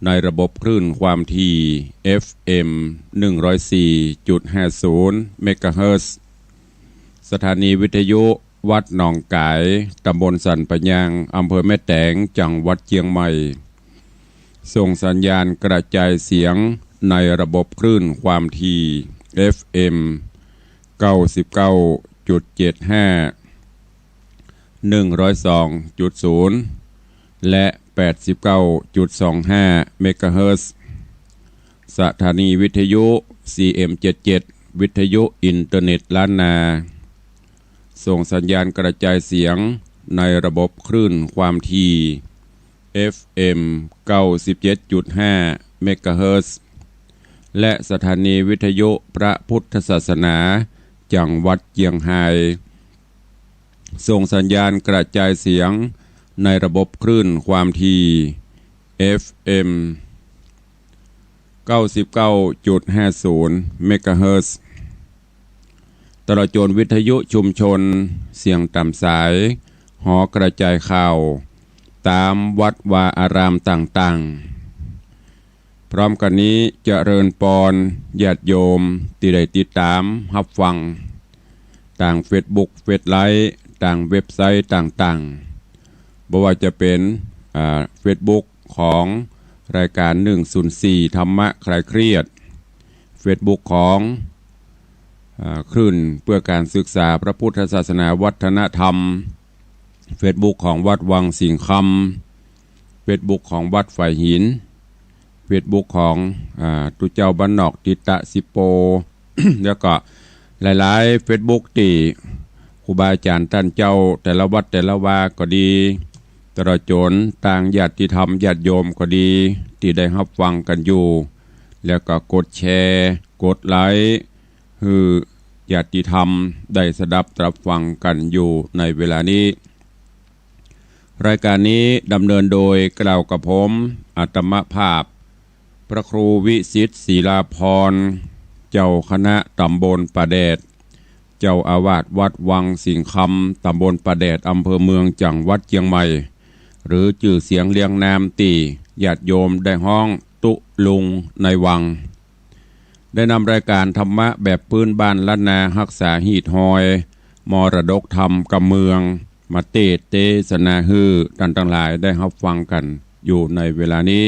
ในระบบคลื่นความถี่ FM 104.50 เมกะเฮิรตซ์สถานีวิทยุวัดหนองกายตำบลสันปะยางอำเภอแม่แตงจังหวัดเชียงใหม่ส่งสัญญาณกระจายเสียงในระบบคลื่นความถี่ FM 99.75 102.0 และ 89.25 เมกะเฮิรตซ์สถานีวิทยุ CM77 วิทยุอินเทอร์เน็ตล้านนาส่งสัญญาณกระจายเสียงในระบบคลื่นความถี่ FM 97.5 เมกะเฮิรตซ์และสถานีวิทยุพระพุทธศาสนาจังหวัดเชียงรายส่งสัญญาณกระจายเสียงในระบบคลื่นความถี่ FM 99.50 เมกะเฮิรตซ์ตลอดจนวิทยุชุมชนเสียงต่ำสายหอกระจายข่าวตามวัดวาอารามต่างๆพร้อมกันนี้เจริญปอนญาติโยมที่ได้ติดตามรับฟังต่างเฟซบุ๊กเฟซไลฟ์ต่างเว็บไซต์ต่างๆบ่ว่าจะเป็นเฟซบุ๊กของรายการ104ธรรมะคลายเครียดเฟซบุ๊กของคลื่นเพื่อการศึกษาพระพุทธศาสนาวัฒนธรรมเฟซบุ๊กของวัดวังสิงคำเฟซบุ๊กของวัดฝ่ายหินเฟซบุ๊กของตุเจ้าบ้านนอกติตะสิโป แล้วก็หลายๆเฟซบุ๊กที่ครูบาอาจารย์ท่านเจ้าแต่ละวัดแต่ละวาก็ดีตลอดจนต่างญาติธรรมญาติโยมก็ดีที่ได้รับฟังกันอยู่แล้วก็กดแชร์กดไลค์คือญาติธรรมได้สดับรับฟังกันอยู่ในเวลานี้รายการนี้ดำเนินโดยกล่าวกับผมอาตมภาพพระครูวิสิทธิ์ศิลาพรเจ้าคณะตำบลป่าแดดเจ้าอาวาสวัดวังสิงคำตำบลป่าแดดอำเภอเมืองจังหวัดเชียงใหม่หรือชื่อเสียงเรียงนามตีญาติโยมได้ห้องตุลุงในวังได้นำรายการธรรมะแบบพื้นบ้านล้านนารักษาหีดหอยมรดกธรรมกำเมืองมาเตศนาฮือท่านทั้งหลายได้รับฟังกันอยู่ในเวลานี้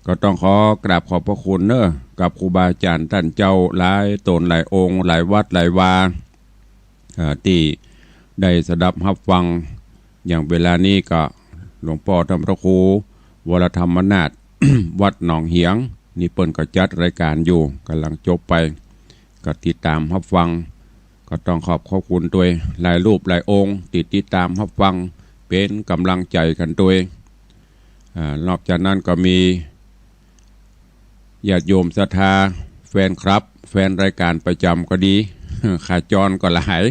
ก็ต้องขอกราบขอบพระคุณเนอะกับครูบาอาจารย์ท่านเจ้าหลายตนหลายองค์หลายวัดหลายวาที่ได้สดับรับฟังอย่างเวลานี้ก็หลวงพ่อธรรมพระครูวรธรรมนาถ วัดหนองเหียงนี่เปิ้นก็จัดรายการอยู่กำลังจบไปก็ติดตามรับฟังก็ต้องขอบคุณตัวหลายรูปหลายองค์ติดตามรับฟังเป็นกำลังใจกันตัวนอกจากนั้นก็มีญาติโยมศรัทธาแฟนครับแฟนรายการประจำก็ดี ขาจรก็หลาย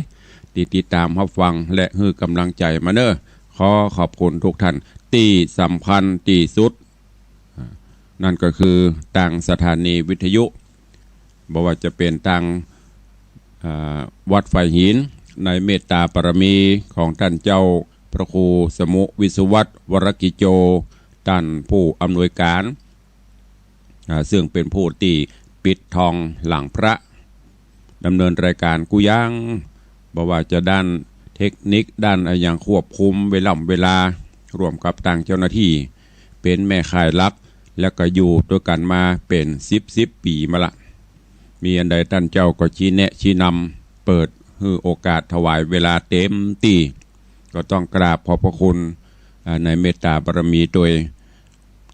ติดตามรับฟังและให้กำลังใจมาเนอะขอขอบคุณทุกท่านที่สำคัญที่สุดนั่นก็คือต่างสถานีวิทยุบอกว่าจะเป็นต่างวัดฝ่ายหินในเมตตาปรมีของท่านเจ้าพระครูสมุวิศวัตวรกิโจท่านผู้อำนวยการซึ่งเป็นผู้ที่ปิดทองหลังพระดำเนินรายการกุย่างบอกว่าจะด้านเทคนิคด้านอย่างควบคุมเวลาร่วมกับต่างเจ้าหน้าที่เป็นแม่ข่ายลักแล้วก็อยู่ด้วยกันมาเป็น10 ปีมาละมีอันใดท่านเจ้าก็ชี้แนะชี้นำเปิดให้โอกาสถวายเวลาเต็มที่ก็ต้องกราบขอบพระคุณในเมตตาบารมีโดย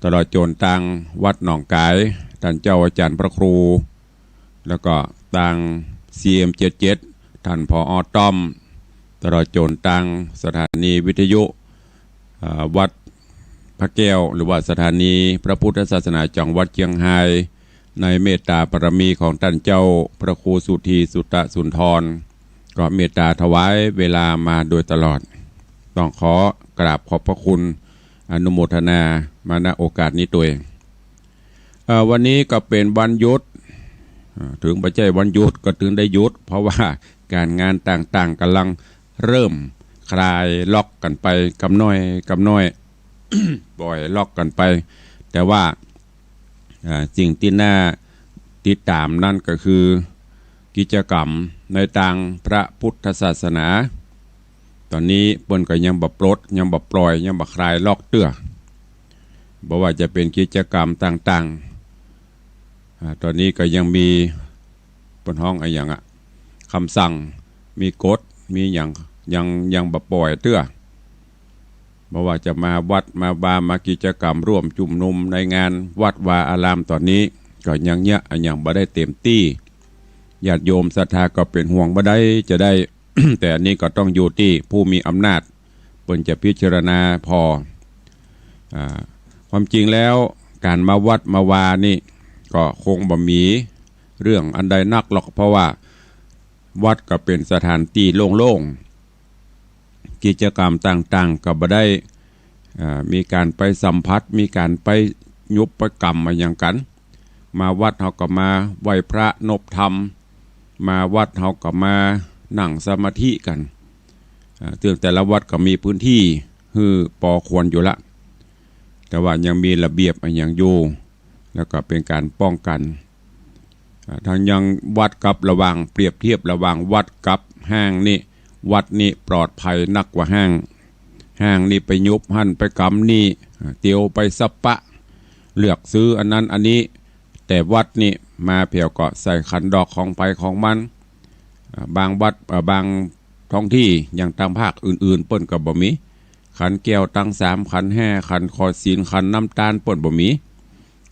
ตลอดจนต่างวัดหนองกายท่านเจ้าอาจารย์พระครูแล้วก็ต่าง CM77 ท่านผอ.ต้อมตลอดจนต่างสถานีวิทยุวัดพระแก้วหรือว่าสถานีพระพุทธศาสนาจังหวัดเชียงรายในเมตตาปรมีของท่านเจ้าพระครูสุธีสุตสุนทรก็เมตตาถวายเวลามาโดยตลอดต้องขอกราบขอบพระคุณอนุโมทนามาณโอกาสนี้ตัวเองวันนี้ก็เป็นวันหยุดถึงไม่ใช่วันหยุดก็ถึงได้หยุดเพราะว่าการงานต่างๆกำลังเริ่มคลายล็อกกันไปกำน้อย บ่อยล็อกกันไป แต่ว่าสิ่งที่น่าติดตามนั่นก็คือกิจกรรมในทางพระพุทธศาสนาตอนนี้เปิ้นก็ยังบ่ปลดยังบ่ปล่อยยังบ่คลายล็อกเตื้อบ่ว่าจะเป็นกิจกรรมต่างๆตอนนี้ก็ยังมีเปิ้นห้องอย่างคำสั่งมีกฎมียังบ่ปล่อยเตื้อบ่ว่าจะมาวัดมาบามากิจกรรมร่วมจุ่มนุมในงานวัดวาอารามตอนนี้ก็ยังบ่ได้เต็มที่ญาติโยมศรัทธาก็เป็นห่วงบ่ได้จะได้ แต่อันนี้ก็ต้องอยู่ที่ผู้มีอำนาจเปิ้นจะพิจารณาพอความจริงแล้วการมาวัดมาวานี่ก็คงบ่มีเรื่องอันใดนักหรอกเพราะว่าวัดก็เป็นสถานที่โล่งๆกิจกรรมต่างๆก็บ่ได้มีการไปสัมผัสมีการไปยุบไปกรรมมาอย่างกันมาวัดเฮาก็มาไหว้พระนบธรรมมาวัดเฮาก็มานั่งสมาธิกันแต่ละวัดก็มีพื้นที่คือพอควรอยู่ละแต่ว่ายังมีระเบียบอย่างอยู่แล้วก็เป็นการป้องกันทางยังวัดกับระหว่างเปรียบเทียบระหว่างวัดกับห้างนี่วัดนี่ปลอดภัยนักกว่าห้างนี่ไปยุบหั่นไปกำนี่เตียวไปสัปะเลือกซื้ออันนั้นอันนี้แต่วัดนี่มาเพียวก็ใส่ขันดอกของไปของมันบางวัดบางท้องที่อย่างตามภาคอื่นๆเปิ้นก็บ่มีขันแก้วตั้ง3ขัน5ขันคอศีลขันน้ำตาลเปิ้นบ่มี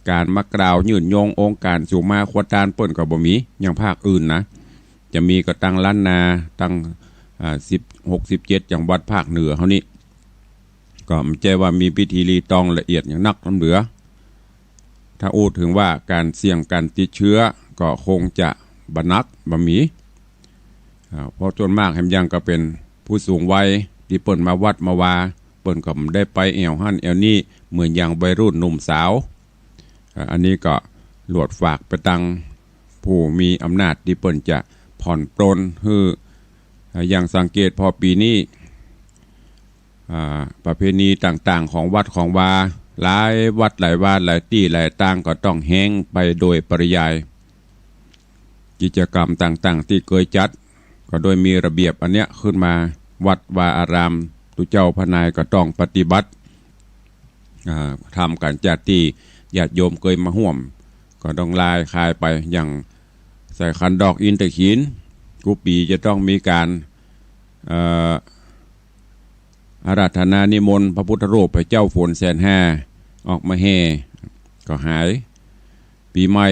การมากล่าวยื่นโยงองค์การสุมาขวดตาลเปิ้นก็บ่มีอย่างภาคอื่นนะจะมีก็ตั้งล้านนาตั้ง16 17อย่างวัดภาคเหนือเฮานี่ก็ไม่ใช่ว่ามีพิธีรีตองละเอียดอย่างนักน้ำเหลือถ้าอู้ถึงว่าการเสี่ยงการติดเชื้อก็คงจะบ่นักบ่มีเพราะจนมากแห่งยังก็เป็นผู้สูงวัยที่เปิ้นมาวัดมาวาเปิ้นก็ได้ไปแอวหั่นแอวนี้เหมือนอย่างวัยรุ่นหนุ่มสาวอันนี้ก็หลวดฝากไปตังผู้มีอำนาจที่เปิ้นจะผ่อนปรนคืออย่างสังเกตพอปีนี้ประเพณีต่างๆของวัดของวาหลายวัดหลายวาหลายที่หลายต่างก็ต้องแห้งไปโดยปริยายกิจกรรมต่างๆที่เคยจัดก็โดยมีระเบียบอันเนี้ยขึ้นมาวัดวาอารามตุเจ้าพนายก็ต้องปฏิบัติทำการจัดที่ญาติโยมเคยมาห่วมก็ต้องลายคายไปอย่างใส่ขันดอกอินทขีนกุปีจะต้องมีการอาราธนานิมนต์พระพุทธรูปพระเจ้าฝน150,000ออกมาแห่ก็หายปีใหม่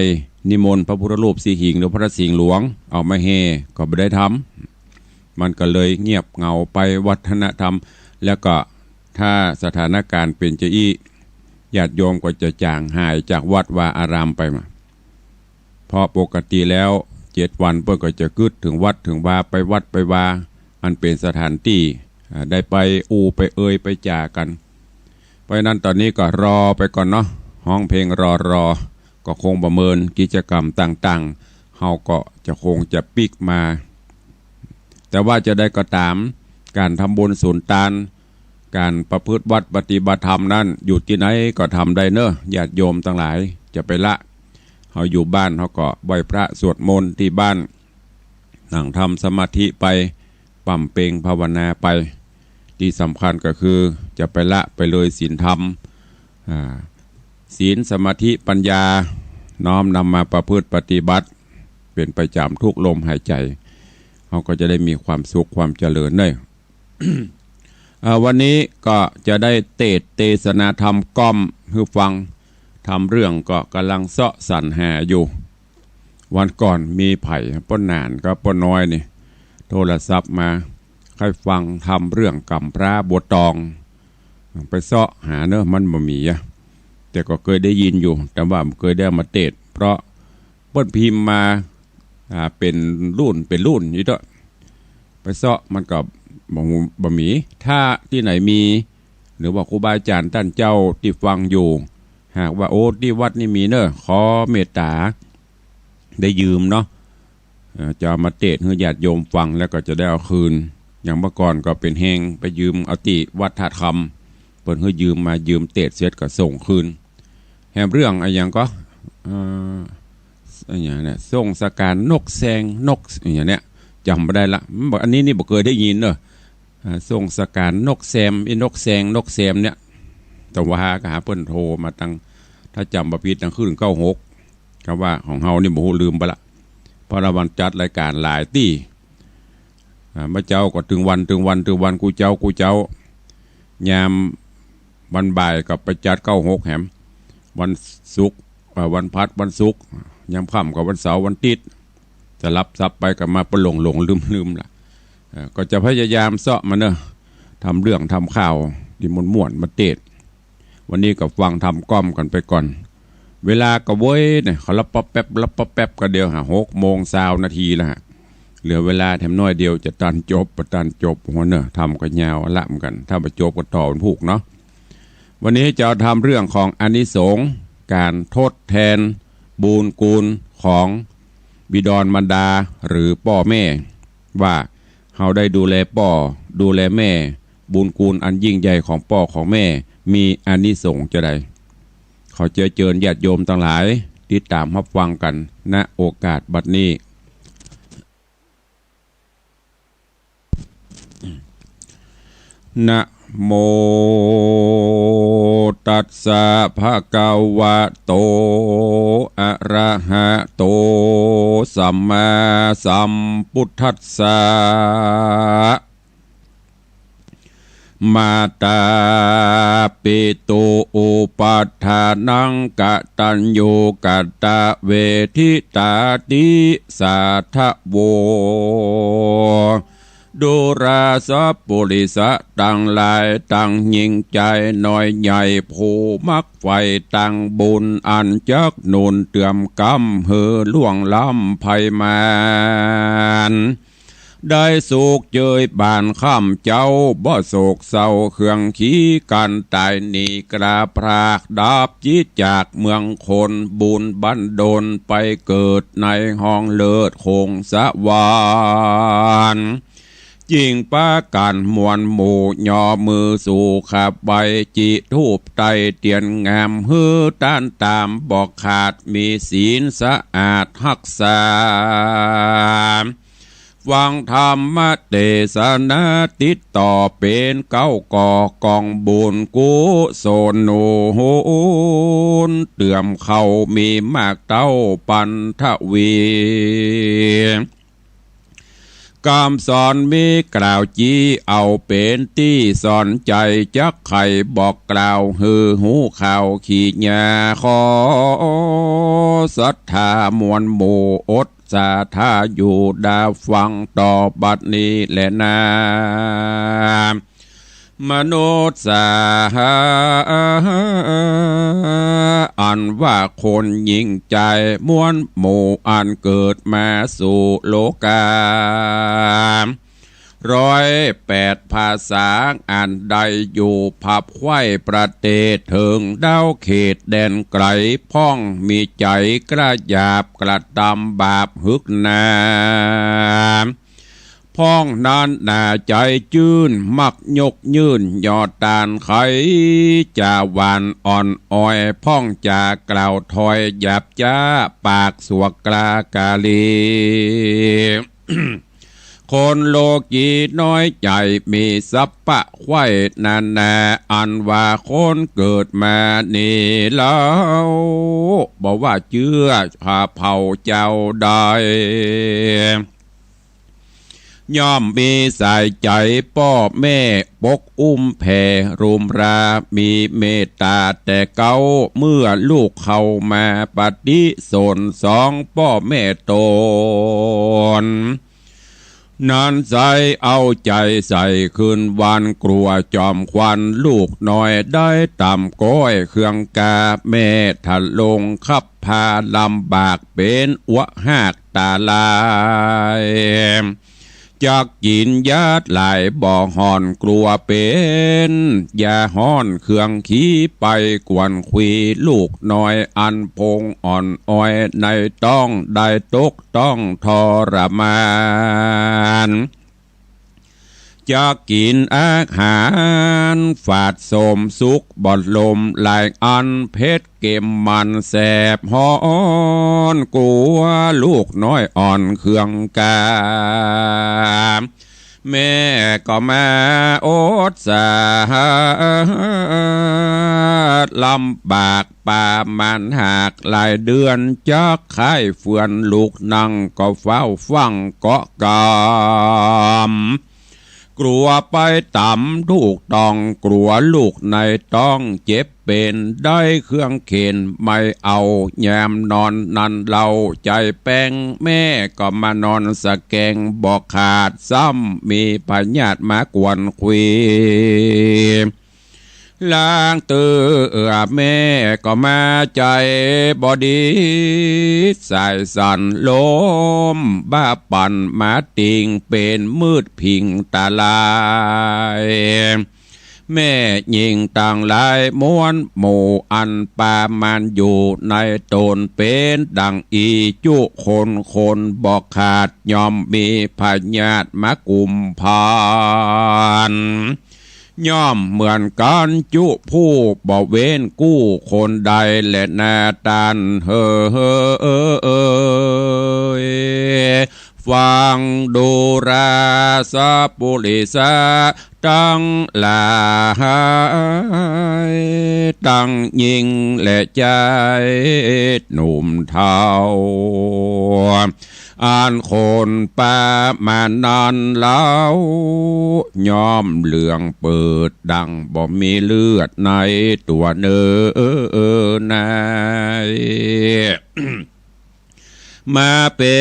นิมนต์พระพุทธรูปสีหิงหรือพระสิงห์หลวงออกมาแห่ก็ไม่ได้ทำมันก็เลยเงียบเหงาไปวัฒนธรรมแล้วก็ถ้าสถานการณ์เป็นจะอี้ญาติโยมก็จะจางหายจากวัดวาอารามไปมาเพราะปกติแล้ว7 วันเพื่อก็จะกึดถึงวัดถึงวาไปวัดไปวาอันเป็นสถานที่ได้ไปอูไปเอ่ยไปจ่ากันเพราะนั้นตอนนี้ก็รอไปก่อนเนาะห้องเพลงรอก็คงประเมินกิจกรรมต่างๆเฮาก็จะคงจะปิกมาแต่ว่าจะได้ก็ตามการทำบุญสุนทานการประพฤติวัดปฏิบัติธรรมนั้นอยู่ที่ไหนก็ทำได้เนอะญาติโยมทั้งหลายจะไปละเฮาอยู่บ้านเฮาก็ไหว้พระสวดมนต์ที่บ้านนั่งทำสมาธิไปปั่มเปงภาวนาไปที่สำคัญก็คือจะไปละไปเลยศีลธรรมศีลสมาธิปัญญาน้อมนำมาประพฤติปฏิบัติเป็นประจำทุกลมหายใจเขาก็จะได้มีความสุขความเจริญได้ วันนี้ก็จะได้เทศนาธรรมก้อมคือฟังทำเรื่องก็กำลังเสาะสรรหาอยู่วันก่อนมีไผ่ป้นหนานก็ป้นน้อยนี่โทรศัพท์มาให้ฟังทำเรื่องกำพร้าบัวตองไปเสาะหาเนอะมันบ่มีแต่ก็เคยได้ยินอยู่แต่ว่าเคยได้มาเทศเพราะเปิ้นพิมพ์มาเป็นรุ่นอยู่ด้วยไปเสาะมันก็บ่มีถ้าที่ไหนมีหรือว่าครูบาอาจารย์ท่านเจ้าที่ฟังอยู่หากว่าโอ้ที่วัดนี่มีเนอะขอเมตตาได้ยืมเนาะจะมาเทศให้ญาติโยมฟังแล้วก็จะได้เอาคืนอย่างเมื่อก่อนก็เป็นแหงไปยืมเอาติวัดท่าคำเปิดให้ยืมมายืมเทศเสร็จก็ส่งคืน แหมเรื่องอะไรอย่างก็อย่างเนี้ยส่งสการนกแซงนกอย่างเนี้ยจำไม่ได้ละอันนี้นี่บอกเคยได้ยินเนอะส่งสการนกแซมนกแซงนกแซมเนี่ยแต่ว่าก็หาเปิ้นโทรมาตั้งถ้าจำประพิษตั้งขึ้น96คำว่าของเฮานี่โมโหลืมไปละเพราะเราวันจัดรายการหลายที่มาเจ้าก็ถึงวันกูเจ้ายามวันบ่ายกับไปจัด96แหมวันศุกร์วันพัดวันศุกร์ยามค่ำกับวันเสาร์วันติดจะรับซับไปกับมาประหลงลืมละก็จะพยายามเสาะมาเนอะทำเรื่องทำข่าวที่ม่วนมาเตดวันนี้กับฟังทำก้อมกันไปก่อนเวลาก็เว้ยเนี่ยเขารับป๊อปแป๊บก็เดียว6:20 นาทีแล้วฮะเหลือเวลาแถมน้อยเดียวจะตันจบหัวเนอะทำกันยาวละเหมือนกันถ้าไปจบก็ต่อวันผูกเนาะวันนี้จะทำเรื่องของอานิสงส์การทดแทนบุญกูลของบิดรมารดาหรือพ่อแม่ว่าเขาได้ดูแลพ่อดูแลแม่บุญกูลอันยิ่งใหญ่ของพ่อของแม่มีอานิสงส์จะใดเขาเจิญญาติโยมทั้งหลายติดตามรับฟังกันณโอกาสบัดนี้นะโมตัสสะภะคะวะโตอะระหะโตสัมมาสัมพุทธัสสะมาตาปิตุอุปัฏฐานังกตัญญูกตเวทิตาติสาทะโวดูราสะปุริสะตั้งหลายตั้งยิ่งใจน้อยใหญ่ผู้มักไฟตั้งบุญอันจักนุนเตือมกำเฮอล่วงล้ำภัยมานได้สุขเจยบานข้ามเจ้าบ่โศกเศร้าเครื่องขี้กันตายหนีกราพรากดาบจิตจากเมืองคนบุญบันดลไปเกิดในห้องเลิศคงสวรรค์จิงป้ากันมวลหมู่ย่อมือสู่ขับใบจิทูบไตเตียนงามฮือต้านตามบอกขาดมีศีลสะอาดรักษาฟังธรรมเทศนาติดต่อเป็นเก้าก่อกองบุญกุศลโนโหนเตื่อมเขามีมากเต้าปันทวีกามสอนมีกล่าวจีเอาเป็นที่สอนใจจักไข่บอกกล่าวฮือหูข่าวขีญาขอศรัทธามวลหมู่อดสาธาอยู่ดาฟังต่อบัดนี้แหละนามนุษย์สาอันว่าคนยิ่งใจมวลหมู่อันเกิดมาสู่โลกา108 ภาษาอันใดอยู่ผับไข่ประเทศถึงดาวเขตแดนไกลพ้องมีใจกระหยาบกระดำบาปฮึกนาพ้องนานหน้าใจจื้นมักยกยื่นยอดตานไขจ่าหวานอ่อนอ้อยพ้องจากล่าวถอยหยาบจ้าปากสวกกลากาลี คนโลกีน้อยใจมีสัพพะไข่นานาอันว่าคนเกิดมานี่แล้วบอกว่าเชื่อพาเผาเจ้าได้ย่อมมีสายใจพ่อแม่ปกอุ้มแผ่รุมรามีเมตตาแต่เก่าเมื่อลูกเข้ามาปฏิสนสองพ่อแม่ตนนั้นใส่เอาใจใส่คืนวันกลัวจอมควันลูกน้อยได้ต่ำก้อยเครื่องกาแม่ทะลงขับพาลำบากเป็นอวหากตาลายจากกินยาดหลายบ่อห่อนกลัวเป็นยาห่อนเครื่องขี้ไปกวนคุยลูกน้อยอันพงอ่อนอ้อยในต้องได้ตกต้องทรมาน จะกินอาหารฝาดสมสุกบอดลมหลายอันเพชรเก็มมันแสบฮอนกลัวลูกน้อยอ่อนเครื่องกาแม่ก็มาอดสาลำบากป่ามันหากหลายเดือนจะไข้เฟือนลูกนั่งก็เฝ้าฟังเกาะกามกลัวไปต่ำถูกต้องกลัวลูกในต้องเจ็บเป็นได้เครื่องเข็นไม่เอาแยมนอนนันเราใจแป้งแม่ก็มานอนสะแกงบอกขาดซ้ำมีพญาติมากวนคุยล้างเตือแม่ก็มาใจบอดีสายสันลมบ้าปั่นมาติงเป็นมืดพิงตาลายแม่ยิงต่างหลายม้วนหมู่อันปามันอยู่ในตนเป็นดังอีจุคนบอกขาดยอมมีพญาติมากุมพานย่อมเหมือนกันจุผู้บ่เว้นกู้คนใดและนาตันฟังดูราสะปุริสะตั้งหลายตั้งยิงและใจหนุ่มเทาอ่านคนป่ามานานแล้วยอมเหลืองเปิดดังบ่มีเลือดในตัวเนื้อนายมาเป็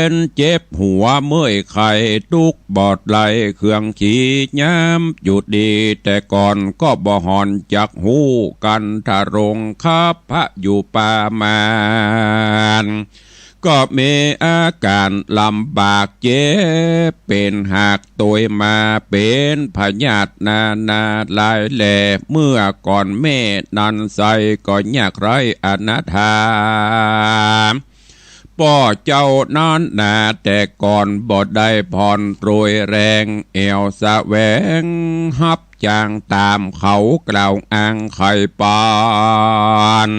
นเจ็บหัวเมื่อยไข้ทุกบอดไหลเครื่องขี้ย้ำหยุดดีแต่ก่อนก็บ่หอนจักหูกันทารงคับพระอยู่ป่ามานก็มีอาการลำบากเจ็บเป็นหากตัวมาเป็นพญาตินาลายแหล่เมื่อก่อนแม่นันใสก็ยากไรอนาถาป่อเจ้านั้นนาแต่ก่อนบ่ได้ผ่อนโปรยแรงเอวสะแหวงฮับจางตามเขากล่าวอ้างไข่ปาน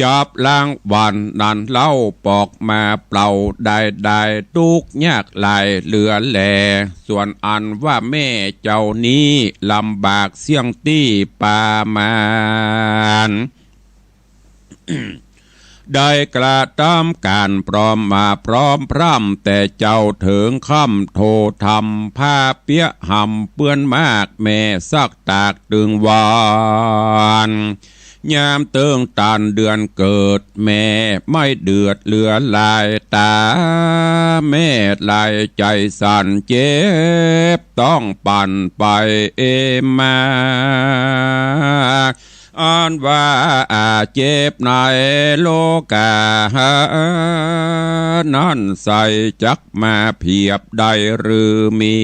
จับล้างวันนั้นเล่าปอกมาเปล่าได้ทุกยากลายเหลือแหลส่วนอันว่าแม่เจ้านี้ลำบากเสี่ยงตี้ปามานได้กระทำการปลอมมาพร้อมพร่ำแต่เจ้าถึงค่ำโททำผ้าเปียหำเปื้อนมากแม่ซักตากตึงวานยามเติงตันเดือนเกิดแม่ไม่เดือดเหลือลายตาแม่ลายใจสั่นเจ็บต้องปั่นไปมาอ่านว่าเจ็บในโลกานั่นใส่จักมาเพียบได้หรือมี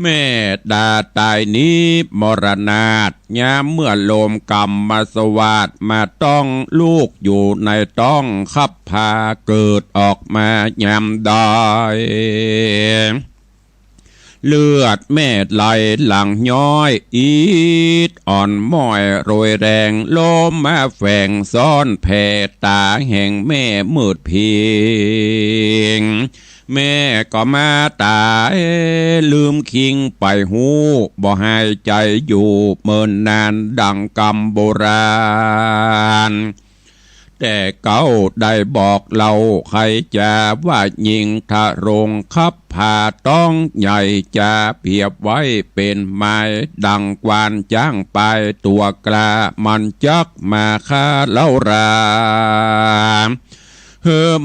แม่ดาตายนี้มรณาตยามเมื่อโลมกรรมมาสวาดมาต้องลูกอยู่ในต้องขับพาเกิดออกมายามได้เลือดแม่ไหลหลังย้อยอีดอ่อนม้อยโรยแรงลมมาแฝงซ้อนแผ่ตาแห่งแม่มืดพิงแม่ก็มาตายลืมคิงไปหูบ่หายใจอยู่เมินนานดังกำโบราณแต่เก้าได้บอกเราใครจะว่ายิงทะรงคับพาต้องใหญ่จะเพียบไว้เป็นไม้ดังกวานจ้างไปตัวกล้ามันจักมาฆ่าเล่าราม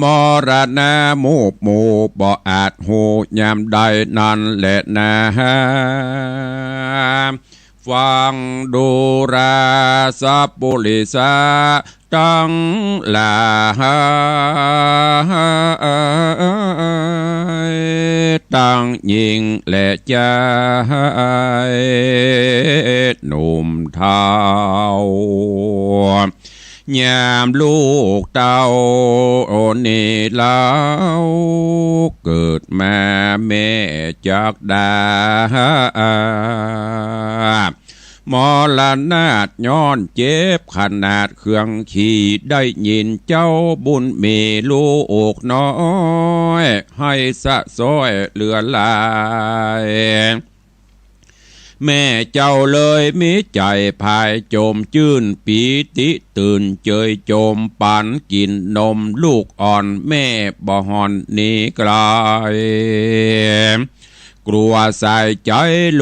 มรณะมูบหมู่บ่อาจหูยามใดนั่นแหละนะฟังดูราสะปุริสะตั้งหลายตั้งยิงและใจหนุ่มเทา ยามลูกเต้าโอนี่เล่าเกิดมาแม่จากดามรณาตย้อนเจ็บขนาดเครื่องขี่ได้ยินเจ้าบุญมีลูกน้อยให้สะซ้อยเหลือลายแม่เจ้าเลยมีใจภายโจมจื่นปีติตื่นเจยโจมปันกินนมลูกอ่อนแม่บ่หอนหนีไกลกลัวใส่ใจ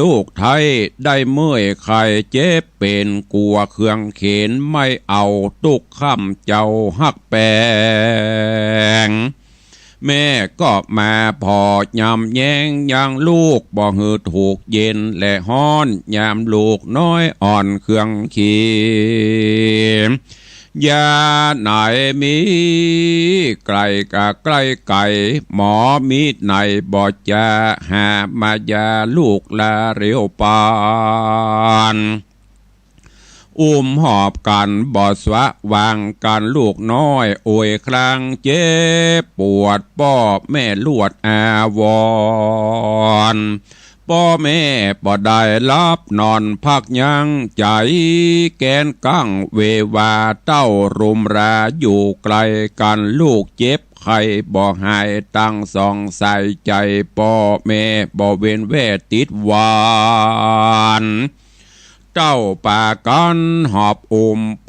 ลูกไทยได้เมื่อยไข่เจ็บเป็นกลัวเครื่องเข็นไม่เอาตุกค่ำเจ้าฮักแปงแม่ก็มาพอยำแยงยังลูกบ่หือถูกเย็นและฮ้อนยามลูกน้อยอ่อนเครื่องขียาไหนมีไกลกะใกล้ไก่หมอมีดไหนบ่จะหามายาลูกลาเรียวปานหอบกันบ่สวะวางกันลูกน้อยโอยครั้งเจ็บปวดป้อแม่ลวดอาวรป้อแม่บ่ได้รับนอนพักยังใจแกนกั้งเววาเต้ารุมราอยู่ไกลกันลูกเจ็บใครบ่หายตั้งสองใส่ใจป้อแม่บ่เว้นแวติดหวานเจ้าป่ากันหอบ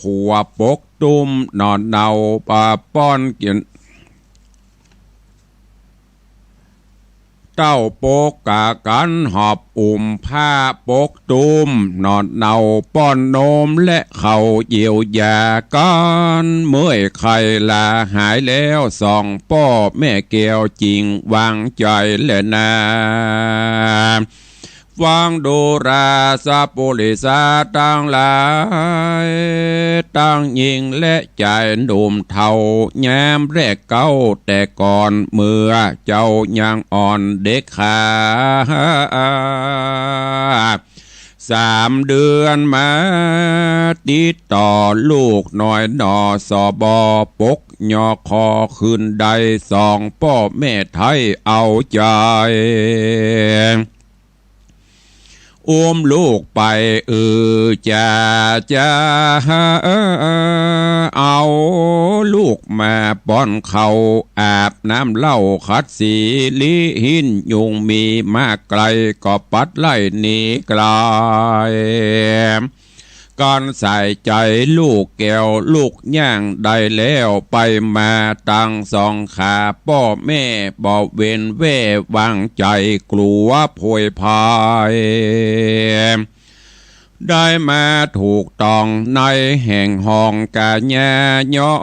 ผัวปกตุ้มนอนเนาป่าป้อนเกียนเจ้าปกกากันหอบผ้าปกตุ้มนอนเนาป้อนนมและเขาเยียวยากันเมื่อยไข้ลาหายแล้วสองป้อแม่แก้วจริงวางใจและนาฟังดูราซาปุริสาตั้งหลายตั้งยิงและใจหนุ่มเท่ายามแรกเก้าแต่ก่อนเมื่อเจ้ายังอ่อนเด็กขา3 เดือนมาติดต่อลูกน้อยนอสอบอปกยอคอขึ้นใดสองพ่อแม่ไทยเอาใจลูกไปจะเอาลูกมาป้อนเขาอาบน้ำเหล้าคัดสีลิหินยุงมีมากไกลก็ปัดไล่หนีไกลก่อนใส่ใจลูกแก้วลูกย่างได้แล้วไปมาตั้งสองขาพ่อแม่บอกเว้นแว่วางใจกลัวโผยพายได้มาถูกต้องในแห่งห้องกาญาย้อ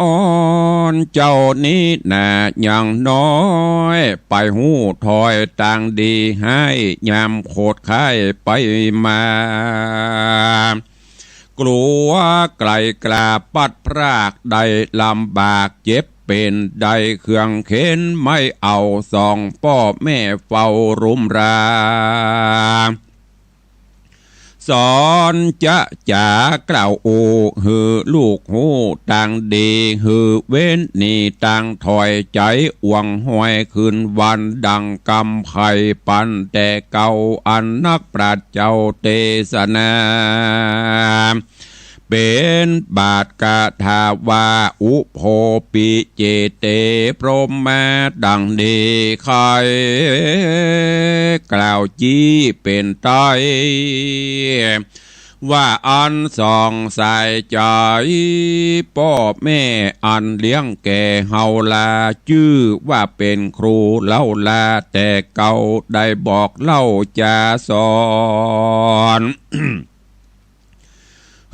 นเจ้านี้น่ายังน้อยไปหูถอยต่างดีให้ยามโคตรไข่ไปมากลัวไกลกลาปัดพรากได้ลำบากเจ็บเป็นได้เครื่องเข็นไม่เอาสองพ่อแม่เฝ้ารุมราสอนจะจากล่าวโอหือลูกหูต่างดีหือเว้นนี่ต่างถอยใจอวงห้อยคืนวันดังกำไข่ปันแต่เก่าอันนักปราชญ์เจ้าเทศนาเป็นบาทกาถาวาอุโภปิเจเตพรหมาดังดีใครกล่าวจี้เป็นต้อยว่าอันสองสายใจพ่อแม่อันเลี้ยงแก่เฮาลาชื่อว่าเป็นครูเล่าลาแต่เก่าได้บอกเล่าจาสอน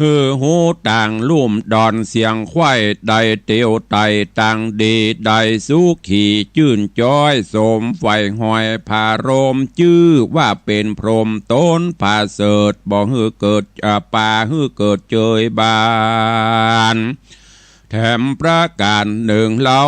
ฮือหูต่างลุ่มดอนเสียงควายใดเตียวไตต่างดีใดสุขีจื่นจ้อยสมไฟหอยผารมชื่อว่าเป็นพรหมต้นผาเสดบ่ฮือเกิดป่าฮือเกิดเจยบานแถมประการหนึ่งเล่า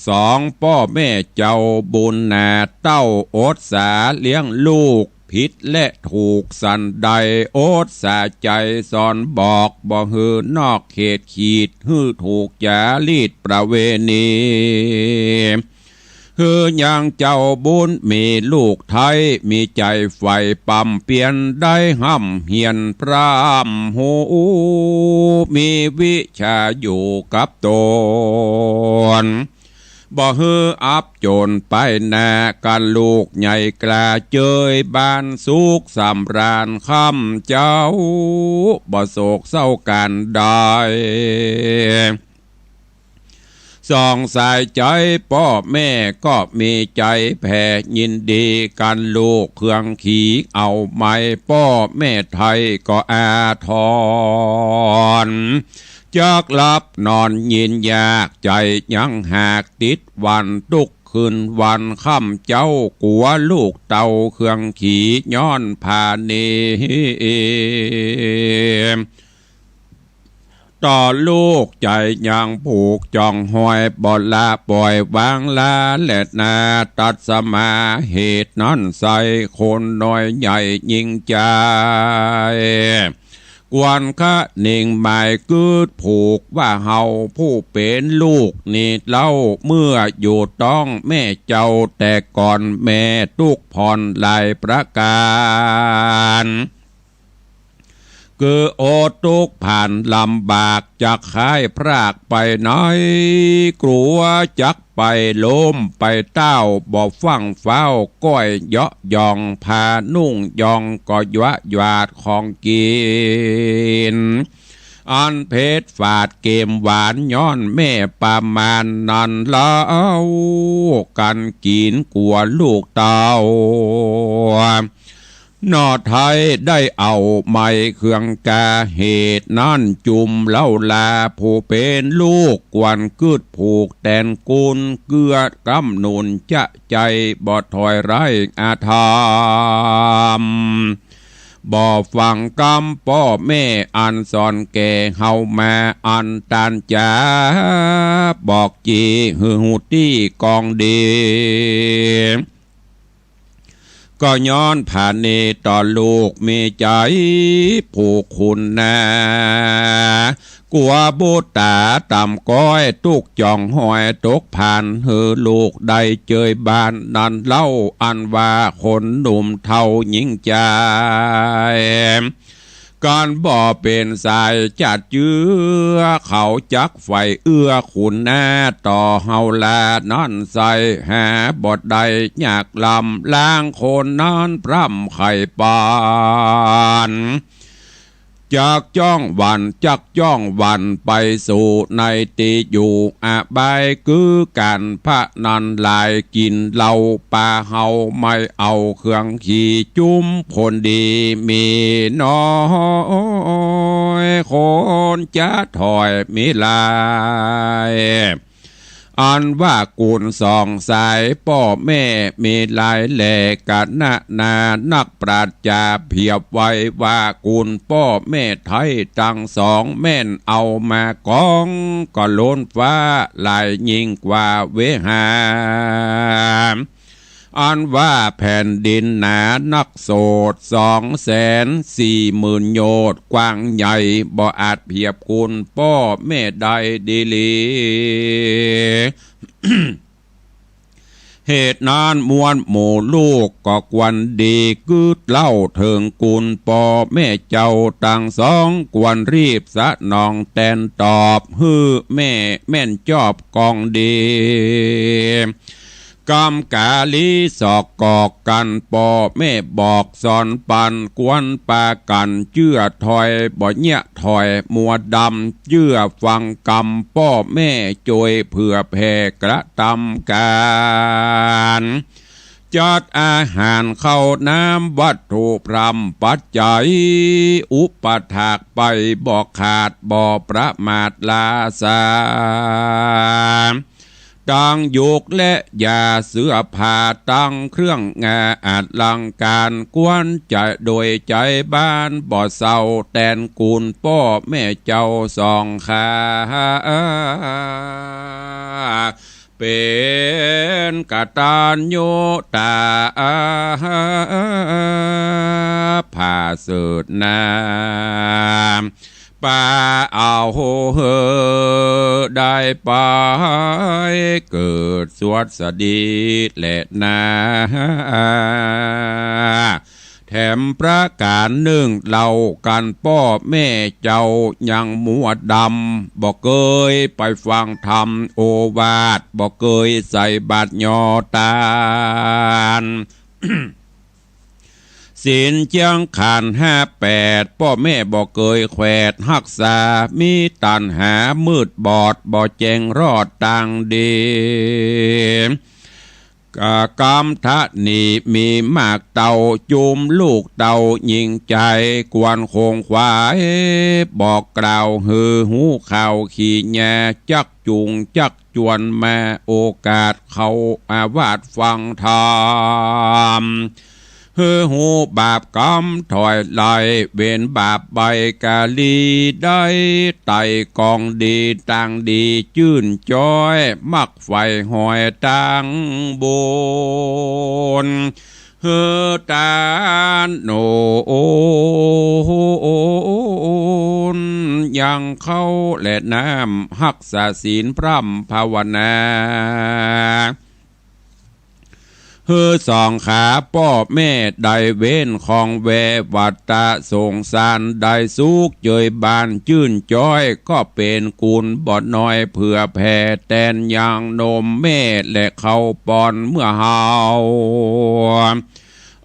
สองพ่อแม่เจ้าบุญนาเต้าอดสาเลี้ยงลูก ผิดและถูกสันใดโอดสาใจสอนบอกบ่ฮือนอกเขตขีดฮือถูกจารีตประเวณีคืออย่างเจ้าบุญมีลูกไทยมีใจไฟปั๊มเปลี่ยนได้ห้ำเหียนพรามหูมีวิชาอยู่กับตนบ่ฮืออับโจรไปแน่กันลูกใหญ่กล้าเจยบ้านสุขสำราญคำเจ้าบ่โศกเศร้ากันได้ส่องสายใจพ่อแม่ก็มีใจแผ่ยินดีกันลูกเครื่องขี่เอาไม้พ่อแม่ไทยก็อาทรจากหลับนอนยินยากใจยังหากติดวันทุกคืนวันค่ำเจ้ากลัวลูกเต่าเครื่องขี่ย้อนผ่านนี้ต่อลูกใจยังผูกจองหอยบอลาปล่อยวางลาและนาตัดสมาเหตุนั้นใส่คนน้อยใหญ่ยิ่งใจกวนคะหนึ่งหมายกืดผูกว่าเฮาผู้เป็นลูกนี่เล่าเมื่ออยู่ต้องแม่เจ้าแต่ก่อนแม่ตุกผ่อนหลายประการคือโอตุกผ่านลำบากจากค่ายพรากไปน้อยกลัวจักไปล้มไปเต้าบ่ฟังเฝ้าก้อยเยาะยองพานุ่งยองก็ยวะหยาดของกินอันเพชรฝาดเกมหวานย้อนแม่ประมาณนั้นเล่ากันกินกลัวลูกเต้านอไทยได้เอาไม้เครื่องกาเหตุนั่นจุ่มเล่าลาผู้เป็นลูกกวนกึดผูกแตนกุลเกือดกำนุนจะใจบ่ถอยไรอาธรรมบ่ฟังกำพ่อแม่อันสอนแก่เฮามาอันตันจาบอกจีหือหูตี้กองดีก็ย้อนผ่านเนต่อลูกมีใจผูกคุณนะกลัวบูตาต่ำก้อยตุกจ่องหอยตกผ่านเฮือลูกได้เจยบ้านนั่นเล่าอันว่าคนหนุ่มเท่ายิ่งใจการบ่เป็นสายจัดเยื้อเขาจักไฟเอื้อขุนแน่ต่อเฮาแลนั่นใส่หาบทใดอยากลำล้างคนนั้นพร่ำไข่ปานจากจ้องวันจักจ้องวันไปสู่ในตีอยู่อาบายคือการพระนันลายกินเหล้าปลาเฮาไม่เอาเครื่องขี่จุ้มคนดีมีน้อยคนจะถอยมิลายอันว่ากุลสองสายพ่อแม่มีหลายแหล่กันนานักปราชญาเพียบไว้ว่ากุลพ่อแม่ไทยทั้งสองแม่นเอามากองก็ล้นฟ้าลายยิ่งกว่าเวหาอันว่าแผ่นดินหนานักโสด240,000 โยชน์กว้างใหญ่บ่อาจเพียบคุณพ่อแม่ใดดีลี เหตุนั้นมวลหมู่ลูกก็กวนดีกึดเล่าเถิงกุลพ่อแม่เจ้าต่างสองกวนรีบสะนองแตนตอบฮือแม่แม่นจอบกองดีกำกาลีสอกกอกกันพ่อแม่บอกสอนปันกวนปากันเชื่อถอยบ่เนี้ยถอยมัวดำเชื่อฟังกำพ่อแม่จอยเผื่อแผ่กระทำการจัดอาหารเข้าน้ำวัตถุพรำปัจจัยอุปถากไปบอกขาดบ่ประมาทลาสาตั้งโยกและยาเสื้อผ้าตั้งเครื่องงาอาจลังการกวนใจโดยใจบ้านบ่เศร้าแตนกูลพ่อแม่เจ้าสองขา เป็นกตัญญูตาผาสุดนาป่าเอาเฮอได้ไปเกิดสวดสดีและนาแถมประการหนึ่งเล่ากันพ่อแม่เจ้ายังมัวดำบอกเคยไปฟังธรรมโอวาทบอกเคยใส่บาตรยอตาล ศีลเจียงขาน58พ่อแม่บอกเคยแขวดหักษามีตันหามืดบอดบ่แจงรอดต่างดีกามทะนีมีมากเต่าจุมลูกเต่ายิงใจกวนคงควายบอกกล่าวหือหูข่าวขี่แย่จักจุงจักจวนมาโอกาสเขาอาวาสฟังธรรมฮือหูบาปกรรมถอยไหลเว้นบาปใบกาลีได้ไต่กองดีต่างดีจื่นจ้อยมักไฟหอยต่างบนฮือตาโนยังเข้าและน้ำหักษาศีลพร่ำภาวนาเฮือสองขาพ่อแม่ได้เว้นของแววัตตะสงสารได้สุกเจยบานจื่นจ้อยก็เป็นกุลบ่น้อยเพื่อแผ่แตนยางนมแม่และเขาปอนเมื่อเฮา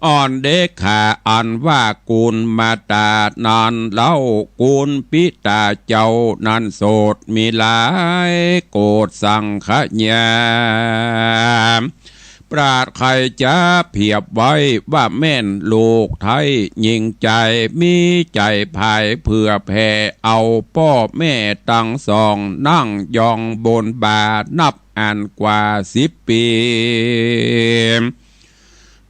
อ่อนเด็กขาอันว่ากุลมาตานานเล่ากุลปิตาเจ้านั้นโสดมีหลายโกรธสังขญาปราดใครจะเพียบไว้ว่าแม่นลูกไทยยิงใจมีใจภายเพื่อแผ่เอาพ่อแม่ตั้งสองนั่งยองบนบานับอันกว่า10 ปี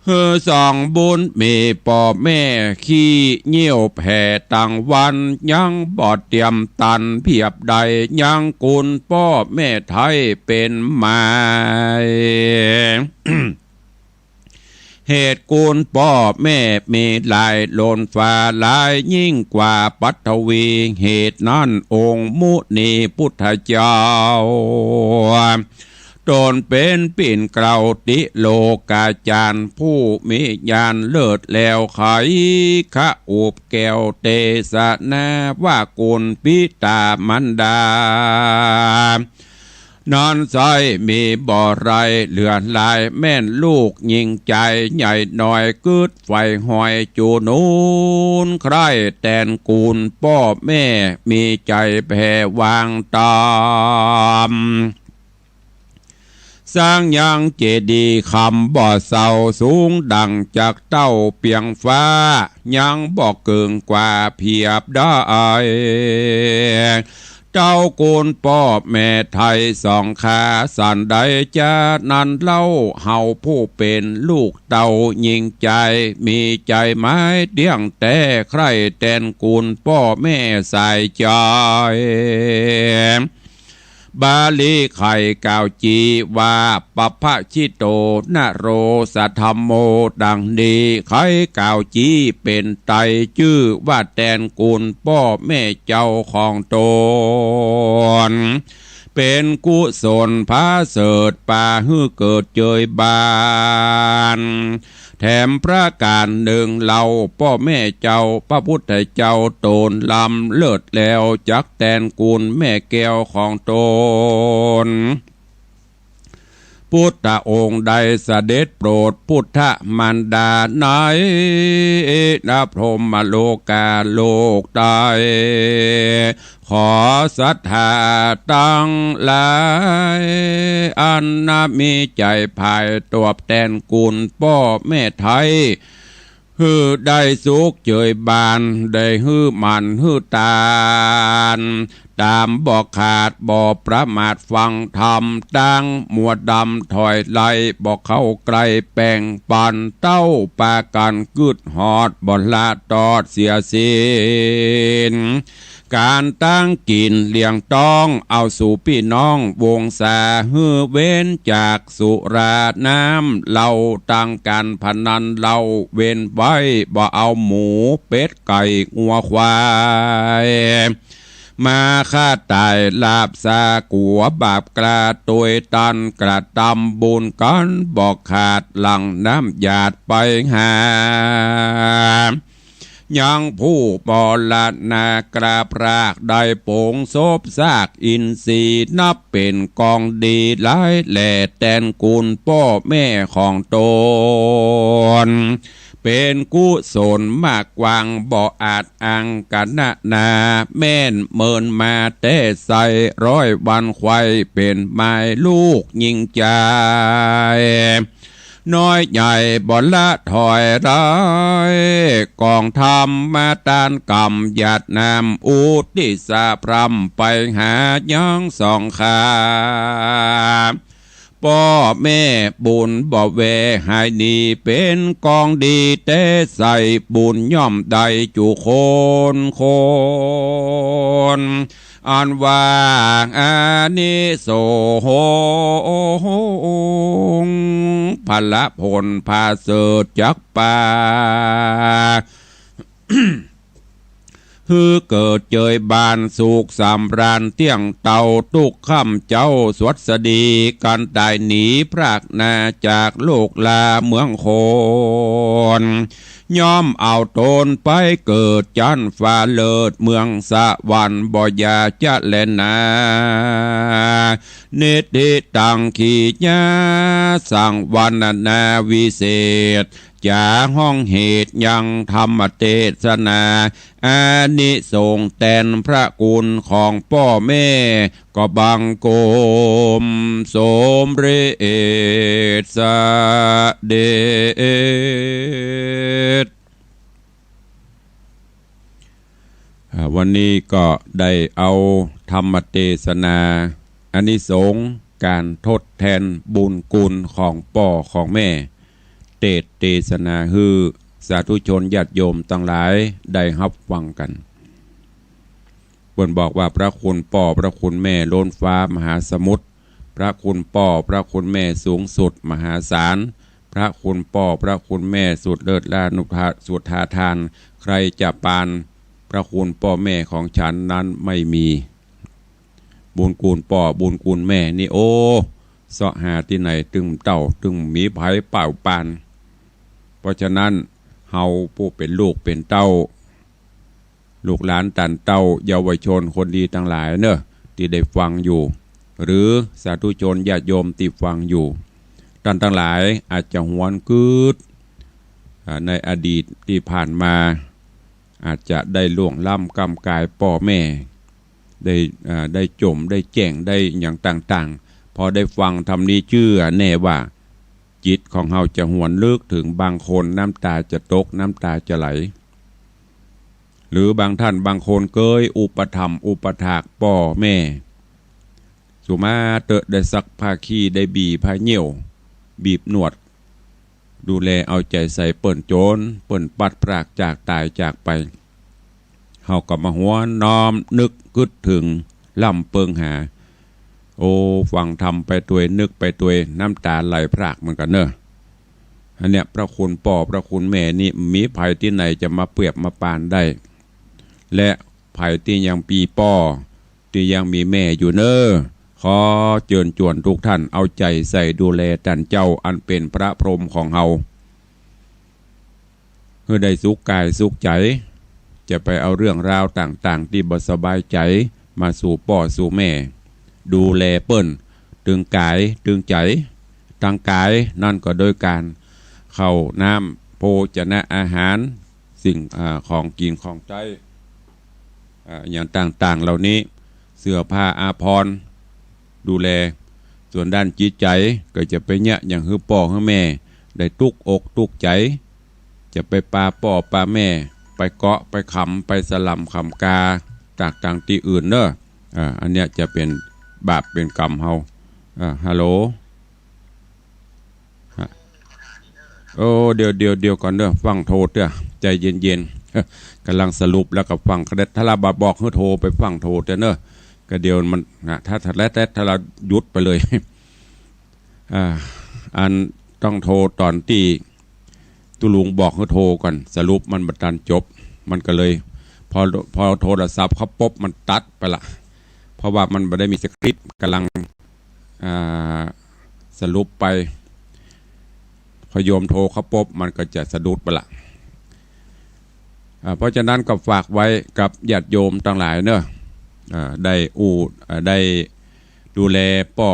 เฮือสองบุญมีพ่อแม่ขี้เงี้ยวแผ่ตั้งวันยังบอดเตรียมตันเพียบใดยังกุลพ่อแม่ไทยเป็นหมาย เหตุกุลพ่อแม่มีลายโลนฟ้าลายยิ่งกว่าปัทวีเหตุนั้นองค์มุนีพุทธเจ้าตนเป็นปิ่นเกลาติโลกาจารย์ผู้มีญาณเลิศแล้วไขขะอุบแก้วเตสนาว่ากุลปิตามันดานอนใจมีบ่อไรเหลือลายแม่นลูกยิงใจใหญ่หน่อยกึดไฟหอยจูนูนใครแตนกูลพ่อแม่มีใจแผ่วางตามสร้างยังเจดีย์คำบ่อเสาสูงดังจากเต้าเปียงฟ้ายังบ่เกิงกว่าเพียบได้เจ้ากูลพ่อแม่ไทยสองขาสันใดจะนั้นเล่าเฮาผู้เป็นลูกเต่ายิงใจมีใจไม้เดี่ยงแต่ใครแตนกูลพ่อแม่ใส่ใจบาลีไข่กาวจีว่าปัพพชิโตนโรสัทธมโมดังดีไข่กาวจีเป็นไตชื่อว่าแตนกุลพ่อแม่เจ้าของตนเป็นกุศลพาเสดป่าฮือเกิดเจยบานแถมประการหนึ่งเล่าพ่อแม่เจ้าพระพุทธเจ้าโตนลำเลิศแล้วจักแตนกุลแม่แก้วของตนพุทธองค์ใดเสด็จโปรดพุทธมารดาไหนนะพรหมโลกาโลกใดขอศรัทธาตั้งหลายอันนามีใจภายตวบแตนกุลพ่อแม่ไทยฮือได้สุขเจยบานได้ฮือมันฮือตานตามบอกขาดบอกประมาทฟังธรรมตั้งมัวดำถอยไหลบอกเข้าไกลแป่งปันเต้าปากันกึดหอดบ่ละตอดเสียสิน การตั้งกินเลี้ยงต้องเอาสู่พี่น้องวงศาฮือเว้นจากสุราน้ำเราตั้งการพนันเราเว้นไว้บ่เอาหมูเป็ดไก่งัวควายมาฆ่าตายลาบซากัวบาปกระตวยตันกระตำบุญกันบอกขาดหลังน้ำหยาดไปหายังผู้ปอลนากราบรากได้โป่งโซบซากอินทรีย์นับเป็นกองดีหลายแหล่แตนกุลพ่อแม่ของตนเป็นกุศลมากกวางบ่อาจอังกันนาแม่นเมินมาแต่ใส่ร้อยวันควายเป็นไม้ลูกยิงใจน้อยใหญ่บ่ละถอยร้ายกองธรรมมาตานกรรมหยาดนำอุติสาพรำไปหายังสองขาพ่อแม่บุญบ่เวหายดีเป็นกองดีแต่ใส่บุญย่อมใดจุคนอันว่าอานิโสโหพละผลพาเสดจักป่า ฮือเกิดเจยบานสุขสำราญเตี้ยงเต่าตุกค่ำเจ้าสวัสดีกันได้หนีพรากนาจากโลกลาเมืองโคนย่อมเอาตนไปเกิดจันฟ้าเลิศเมืองสวรรค์บ่อยาจะแลนาเนติตังขีญาสังวันนาวิเศษจาห้องเหตุยังธรรมเทศนาอานิสงส์แทนพระคุณของพ่อแม่ก็บังโกมสมเรศเดชวันนี้ก็ได้เอาธรรมเทศนาอานิสงส์การทดแทนบุญคุณของพ่อของแม่เทศนาฮือสาธุชนญาติโยมทั้งหลายได้รับฟังกันบนบอกว่าพระคุณพ่อพระคุณแม่ล้นฟ้ามหาสมุทรพระคุณพ่อพระคุณแม่สูงสุดมหาศาลพระคุณพ่อพระคุณแม่สุดเลิศลานุภาสุดทาทานใครจะปานพระคุณพ่อแม่ของฉันนั้นไม่มีบุญคุณพ่อบุญคุณแม่นี่โอ้เสาะหาที่ไหนตึงเต่าตึงมีไผ่เป่าปานเพราะฉะนั้นเฮาผู้เป็นลูกเป็นเต้าลูกหลานตันเต้าเยาวชนคนดีทั้งหลายเนอะที่ได้ฟังอยู่หรือสาธุชนญาติโยมที่ฟังอยู่ท่านทั้งหลายอาจจะหวนคืดในอดีตที่ผ่านมาอาจจะได้ล่วงล้ำกำกายพ่อแม่ได้จมได้แจ้งได้อย่างต่างๆพอได้ฟังทำนี้เชื่อแน่ว่าจิตของเราจะหวนลึกถึงบางคนน้ำตาจะตกน้ำตาจะไหลหรือบางท่านบางคนเกยอุปถัมภ์อุปถากพ่อแม่สุมาเตอะได้สักผ้าขี้ได้บีผ้าเหี่ยวบีบหนวดดูแลเอาใจใส่เปิ่นโจรเปิ่นปัดพรากจากตายจากไปเฮาก็มาหัวน้อมนึกกึดถึงล่ำเปิงหาโอ้ฟังทำไปตัวนึกไปตัวน้ำตาไหลพรากเหมือนกันเนอะอันเนี้ยพระคุณพ่อพระคุณแม่นี่มีภัยที่ไหนจะมาเปรียบมาปานได้และภัยที่ยังปีพ่อที่ยังมีแม่อยู่เนอะขอเชิญชวนทุกท่านเอาใจใส่ดูแลท่านเจ้าอันเป็นพระพรหมของเฮาเพื่อได้สุขกายสุขใจจะไปเอาเรื่องราวต่างๆที่บ่สบายใจมาสู่พ่อสู่แม่ดูแลเปิ้นตึงกายตึงใจทางกายนั่นก็โดยการเข้าน้ำโภชนะอาหารสิ่งของกินของใจอย่างต่างๆเหล่านี้เสื้อผ้าอาภรณ์ดูแลส่วนด้านจิตใจก็จะไปเนี่ยอย่างฮือพ่อฮือแม่ได้ตุกอกตุกใจจะไปปาพ่อปาแม่ไปเกาะไปขำไปสลัมขำกาจากต่างที่อื่นเนอะอันเนี้ยจะเป็นบาปเป็นกรรมเฮาฮัลโหลโอ้เดี๋ยวก่อนเด้อฟังโทษเด้อใจเย็น กำลังสรุปแล้วก็ฟังคเด็ดถ้าเราบอกให้โทรไปฟังโทรแต่เนอะก็เดียวมันนะถ้าเราหยุดไปเลย อันต้องโทรตอนที่ตุลุงบอกให้โทรก่อนสรุปมันบัดดันจบมันก็เลยพอโทรศัพท์เขาปุ๊บมันตัดไปละเพราะว่ามันไม่ได้มีสคริปต์กำลังสรุปไปพอโยมโทรเขาปุ๊บมันก็จะสะดุดไปละเพราะฉะนั้นก็ฝากไว้กับญาติโยมทั้งหลายเนอะได้ได้ดูแลพ่อ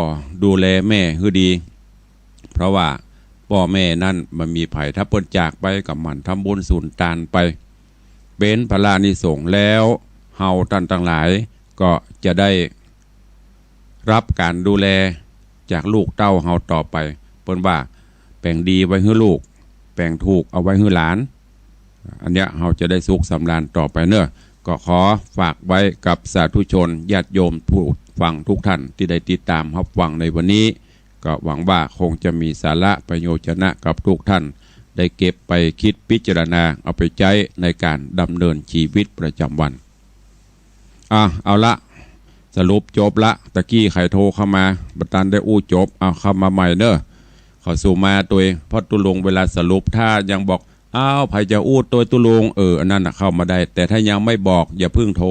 ดูแลแม่คือดีเพราะว่าพ่อแม่นั่นมันมีไผ่ถ้าเปิ้นจากไปกับมันทำบุญสุนทานไปเป็นพระลานิสงส์แล้วเฮาท่านทั้งหลายก็จะได้รับการดูแลจากลูกเต้าเฮาต่อไปเปิ้นว่าแป่งดีไว้ให้ลูกแป่งถูกเอาไว้ให้หลานอันเนี้ยเฮาจะได้สุขสำราญต่อไปเนอะก็ขอฝากไว้กับสาธุชนญาติโยมผู้ฟังทุกท่านที่ได้ติดตามรับฟังในวันนี้ก็หวังว่าคงจะมีสาระประโยชน์กับทุกท่านได้เก็บไปคิดพิจารณาเอาไปใช้ในการดำเนินชีวิตประจำวันเอาละสรุปจบละตะกี้ใครโทรเข้ามาบัดตันได้จบเอาเข้ามาใหม่เนอะขอสู่มาตัวเพราะตุลงเวลาสรุปถ้ายังบอกไผจะตัวตุลงอันนั้นเข้ามาได้แต่ถ้ายังไม่บอกอย่าเพิ่งโทร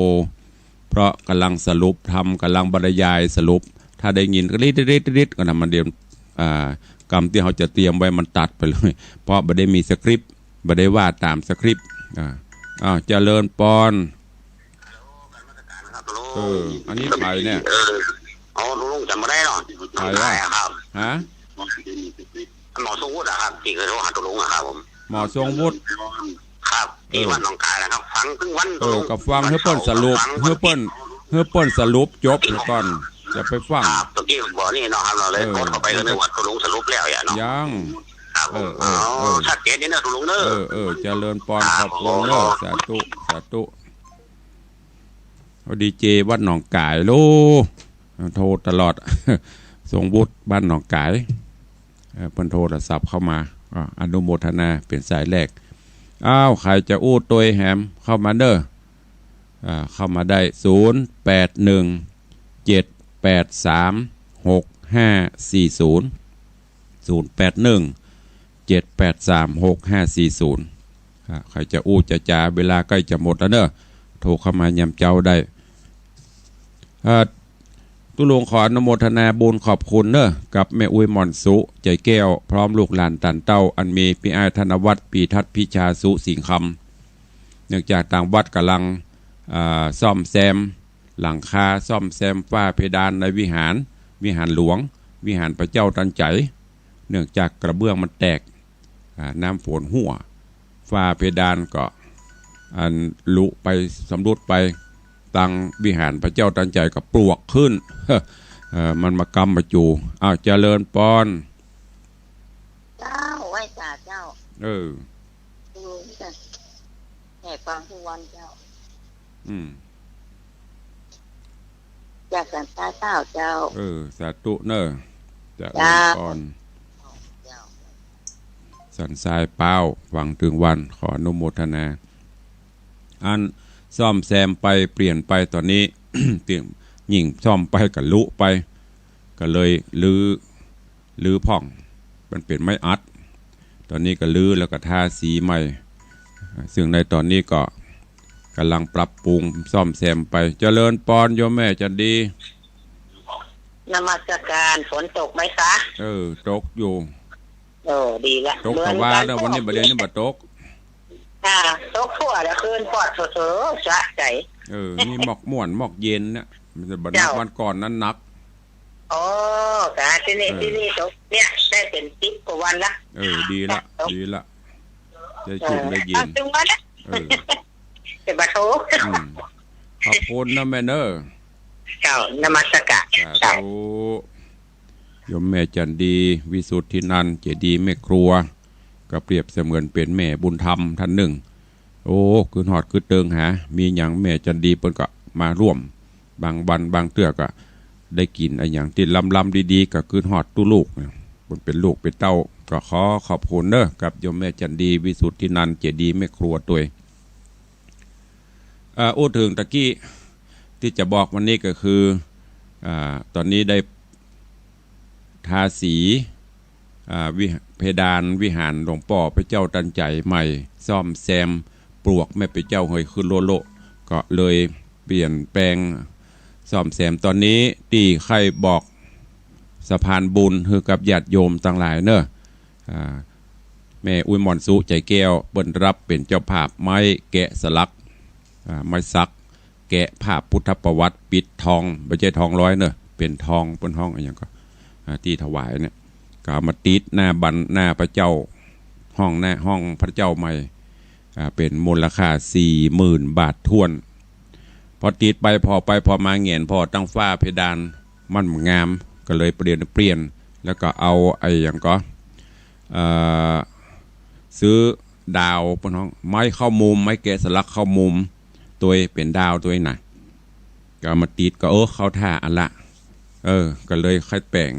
เพราะกำลังสรุปทำกำลังบรรยายสรุปถ้าได้ยินก็ริดก็นำมันเดียวกรรมที่เขาจะเตรียมไว้มันตัดไปเลยเพราะไม่ได้มีสคริปต์ไม่ได้ว่าตามสคริปต์เจริญปอนอันนี้ใครเนี่ยลุงจำไม่ได้หรอกใครครับฮะหมอทรงวุฒิครับที่เคยโทรหาตุลุงครับผมหมอทรงวุฒิครับที่วันหนองกายนะครับฟังถึงวันกับฟังเพื่อเปิ้นสรุปเพื่อเปิ้นสรุปจบก่อนจะไปฟังตะกี้บอกนี่เนาะครับเราเลยกดเข้าไปก็นึกว่าตุลุงสรุปแล้วอย่างเนาะยังชัดเจนนี่นะตุลุงเนอะเจริญปอนขอบคุณเนอะสาธุดีเจวัดหนองกายลูโทรตลอดส่งบุตรบ้านหนองกายเพิ่นโทรศัพท์เข้ามาอนุโมทนาเป็นสายแรกใครจะตัวแหมเข้ามาเด้อเข้ามาได้0817836540ใครจะจะจาเวลาใกล้จะหมดแล้วเนอะโทรเข้ามายำเจ้าได้ตุลงขออนุโมทนาบุญขอบคุณเนอะกับแม่อุ้ยหม่อนสุใจแก้วพร้อมลูกหลานตันเต้าอันมีพี่อ้ายธนวัฒน์ปีทัศน์พิชาสุสิงห์คำเนื่องจากต่างวัดกำลังซ่อมแซมหลังคาซ่อมแซมฝ้าเพดานในวิหารหลวงวิหารพระเจ้าตันใจเนื่องจากกระเบื้องมันแตกน้ำฝนหัวฝ้าเพดานก็ลุไปสำรุดไปตังวิหารพระเจ้าตันใจกับปลวกขึ้น มันมากำมาจูเจริญปอนเจ้าไหว้จ่าเจ้าแห่ฟังทุกวันเจ้าจากสันตาเจ้าสาธุเนอะจากปอนสันทรายเป้าหวังถึงวันขออนุโมทนาอันซ่อมแซมไปเปลี่ยนไปตอนนี้ เปลี่ยนยิ่งซ่อมไปกับลุไปก็เลยลื้อพ่องมันเปลี่ยนไม้อัดตอนนี้ก็ลื้อแล้วก็ทาสีใหม่ซึ่งในตอนนี้ก็กำลังปรับปรุงซ่อมแซมไปเจริญปอนโยมแม่จะดีนมัสการฝนตกไหมคะตกอยู่ดีละตกแต่ว่าแล้ววันนี้ประเด็นนี้บ่ตกตกทั่วแล้วคืนปอดเถอะสะใจนี่หมอกม่วนหมอกเย็นเนี่ยมันจะบัดนักวันก่อนนั้นนักแต่ที่นี่ตกเนี่ยได้เป็น10 กว่าวันละดีละจะจุ่มได้เย็นถึงวันละจะบะโถขอบคุณนะแม่เนอเจ้านมัสการเจ้าโยมแม่จันดีวิสุทธินันท์เจดีแม่ครัวก็เปรียบเสมือนเป็นแม่บุญธรรมท่านหนึ่งคือหอดคือเติงหามีอย่างแม่จันดีเปิ้นก็มาร่วมบางวันบางเตือก็ได้กินไอ้อย่างที่ลำดีๆก็คือหอดตู้ลูกมันเป็นลูกเป็นเต้าก็ขอบคุณเนอะกับโยมแม่จันดีวิสุทธินันท์เจดีแม่ครัวตัว อู้ถึงตะกี้ที่จะบอกวันนี้ก็คือตอนนี้ได้ทาสีเพดานวิหารหลวงป่อพระเจ้าตันใจใหม่ซ่อมแซมปลวกแม่พระเจ้าเฮยขึ้นโลก็เลยเปลี่ยนแปลงซ่อมแซมตอนนี้ตีใครบอกสะพานบุญคือกับญาติโยมต่างหลายเนอะแม่อุ้ยมอนสุใจแก้วเปิ้นรับเป็นเจ้าภาพไม้แกะสลักไม้ซักแกะภาพพุทธประวัติปิดทองไม่ใช่ทองร้อยเนอะเป็นทองเป็นห้องอะไรอย่างก็ที่ถวายเนี่ยก็มาติดหน้าบันหน้าพระเจ้าห้องหน้าห้องพระเจ้าใหม่เป็นมูลค่า 40,000 บาทท้วนพอติดไปพอมาเงียนพอตั้งฟ้าเพดานมันงามก็เลยเปลี่ยนแล้วก็เอาไอ้อย่างก็ซื้อดาวปนห้องไม้เข้ามุมไม้แกะสลักเข้ามุมตัวเป็นดาวตัวไหนก็มาติดก็เข้าท่าอันละก็เลยค่อยแปลง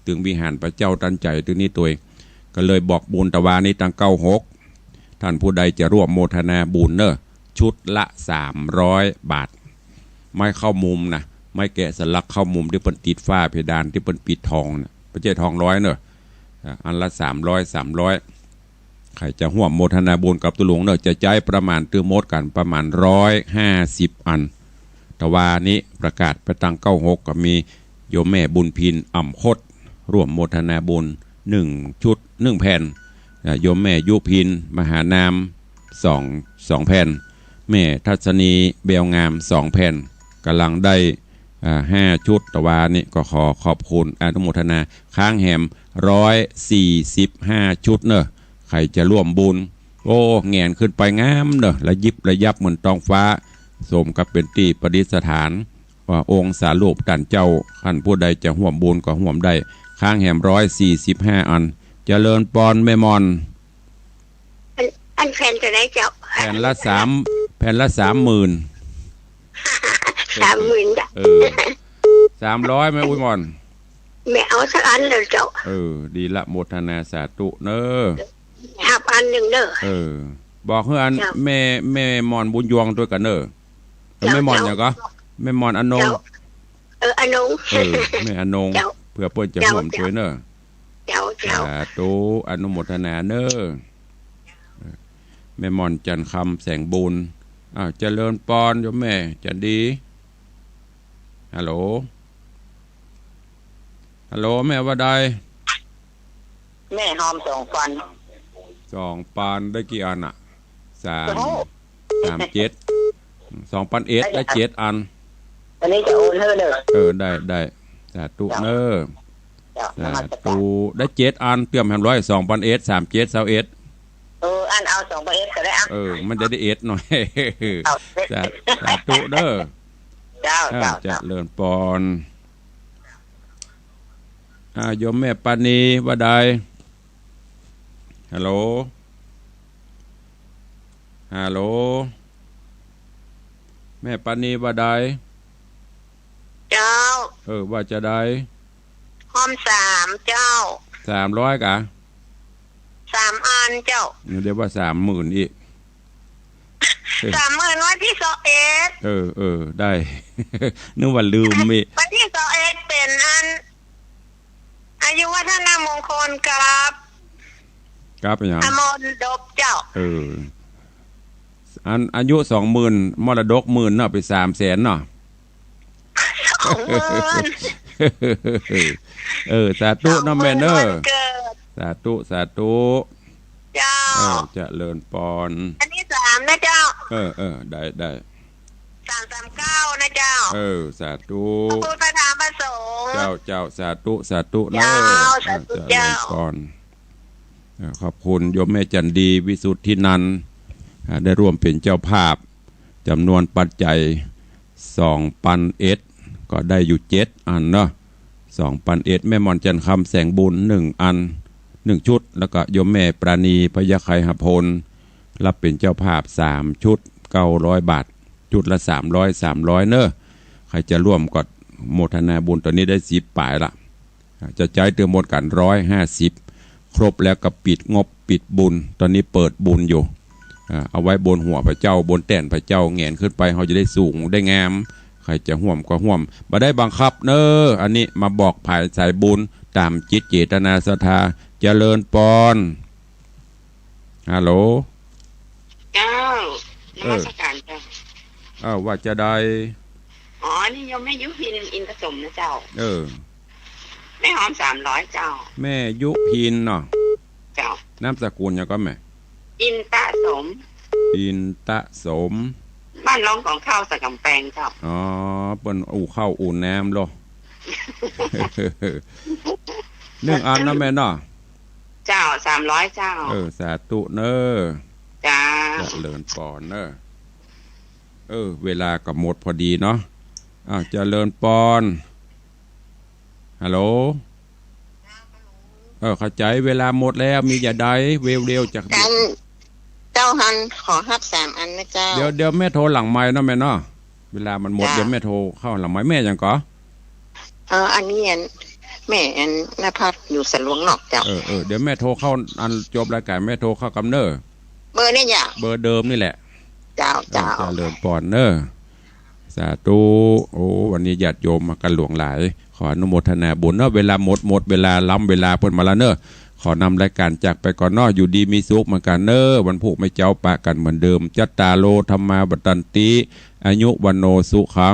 ถึงวิหารพระเจ้าตันใจตัวนี้ตัวก็เลยบอกบุญตะวานี้ตั้ง96ท่านผู้ใดจะร่วมโมทนาบุญเนอะชุดละ300 บาทไม้เข้ามุมนะไม้แกะสลักเข้ามุมที่เปิ้นติดฝ้าเพดานที่เปิ้นปิดทองนะพระเจ้าทองร้อยเนอะอันละ300ใครจะร่วมโมทนาบุญกับตุหลวงเนอะจะใจประมาณตื้อมดกันประมาณ150 อันตะวานี้ประกาศไปตั้ง96ก็มีโยมแม่บุญพินอ่ำคดร่วมโมทนาบุญ1 ชุด 1 แผ่นโยมแม่ยุพินมหานาม2 แผ่นแม่ทัศนีเบลงาม2 แผ่นกำลังได้5 ชุดตะวานี้ก็ขอขอบคุณอนุโมทนาค้างแหม145 ชุดเนอะใครจะร่วมบุญแงนขึ้นไปงามเนอะระยิบระยับเหมือนท้องฟ้าสมกับเป็นที่ประดิษฐานว่าองค์สารูปตันเจ้าขันผู้ใดจะห่วมบุญก็ห่วมได้ค้างแหม145 อันเจริญปอนแม่มอนอันแผ่นจะได้เจ้าแผ่นละ30,000 30,000 300แม่อุ้ยมอนแม่เอาสักอันเลยเจ้าดีละโมทนาสาธุเนอะหับอันหนึ่งเนอะบอกให้อันแม่มอนบุญยวงด้วยกันเนอะแม่มอนอย่างก็แม่มอนอนงอนงแม่อนงเพื่อเปิ้นจะร่วมช่วยเนอะสาธุอนุโมทนาเนอะแม่มอนจันคำแสงบุญเจริญปอนโยมแม่จันดีฮัลโหลแม่ว่าได้แม่หอม2 ปัน2 ปันได้กี่อันอ่ะ37 2 ปันได้7 อันอันนี้จะโอนให้เลยได้สาธุเนอสาธุได้7 อันเตรียมแฮม2 ปัน37 21อันเอา2 ปันก็ได้มันจะได้หน่อยสาธุเด้อจะเลินปอนโยมแม่ปานีว่าใดฮัลโหลแม่ปานีว่าใดเจ้าว่าจะได้หอม3เจ้า300กะ3 อันเจ้าเดี๋ยวว่า30,000อีก30,000วันที่21ได้นึกว่าลืมมิวันที่21เป็นอันอายุวัฒนมงคลครับเป็นยังอมรดกเจ้าอันอายุ20,000มรดก10,000เนาะไป300,000เนาะ20,000สาธุน้ำแม่เนอสาธุเจ้าจะเลินปอนอันนี้3นะเจ้าได้339นะเจ้าสาธุคุณประธานประสงค์เจ้าสาธุเนอจะเลินปอนขอบคุณโยมแม่จันดีวิสุทธินันท์ได้ร่วมเป็นเจ้าภาพจำนวนปัจจัย2 ปันก็ได้อยู่7 อันเนาะ2 ปันแม่มอนจันคำแสงบุญ1 อัน1 ชุดแล้วก็โยมแม่ปราณีพยาไคหพลรับเป็นเจ้าภาพ3 ชุด900 บาทจุดละ300เนอะใครจะร่วมกดโมทนาบุญตอนนี้ได้10 ป่ายละจะจ่ายเติมหมดกัน150ครบแล้วก็ปิดงบปิดบุญตอนนี้เปิดบุญอยู่ เอาไว้บนหัวพระเจ้าบนแต้นพระเจ้าแงนขึ้นไปเขาจะได้สูงได้งามใครจะห่วมก็ห่วมบ่ได้บังคับเนออันนี้มาบอกภายสายบุญตามจิตเจตนาศรัทธาเจริญปอนฮัลโหลเจ้านมัสการเจ้าว่าจะได้อ๋อนี่ยมแม่ยุพินอินทสมนะเจ้าแม่หอม300เจ้าแม่ยุพินเนาะเจ้าน้ำสกุลยังก็แม่อินตะสมบ้านร้องของข้าวสะกำแพงเจ้าอ๋อเปิ้นข้าวอู่น้ำโลเรื่องอันนะแม่เนาะเจ้า300เจ้าสาธุเนอจ้าเลินปอนเนอเวลากับหมดพอดีเนาะเจริญปอนฮัลโหลเข้าใจเวลาหมดแล้วมีอย่าใดเร็วๆจากเจ้าหันขอฮับ3อันนะเจ้าเดี๋ยวแม่โทรหลังไม้เนาะแม่เนาะเวลามันหมดเดี๋ยวแม่โทรเข้าหลังไม้แม่ยังก็อันนี้แม่นภัสอยู่สลวงนอกเจ้าเดี๋ยวแม่โทรเข้าอันจบรายการแม่โทรเข้ากำเนิดเบอร์นี่จ้ะเบอร์เดิมนี่แหละเจ้าจะเลินปอนเนอสาธุวันนี้ญาติโยมมากันหลวงหลายขออนุโมทนาบุญเนาะเวลาหมดเวลาล้ำเวลาเพิ่นมาแล้วเนอะขอนำรายการจากไปก่อนเนาะอยู่ดีมีสุขเหมือนกันเนอะวันพุธไม่เจ้าปะกันเหมือนเดิมจัตตาโลธรรมาบัตตันติอายุวันโนสุขัง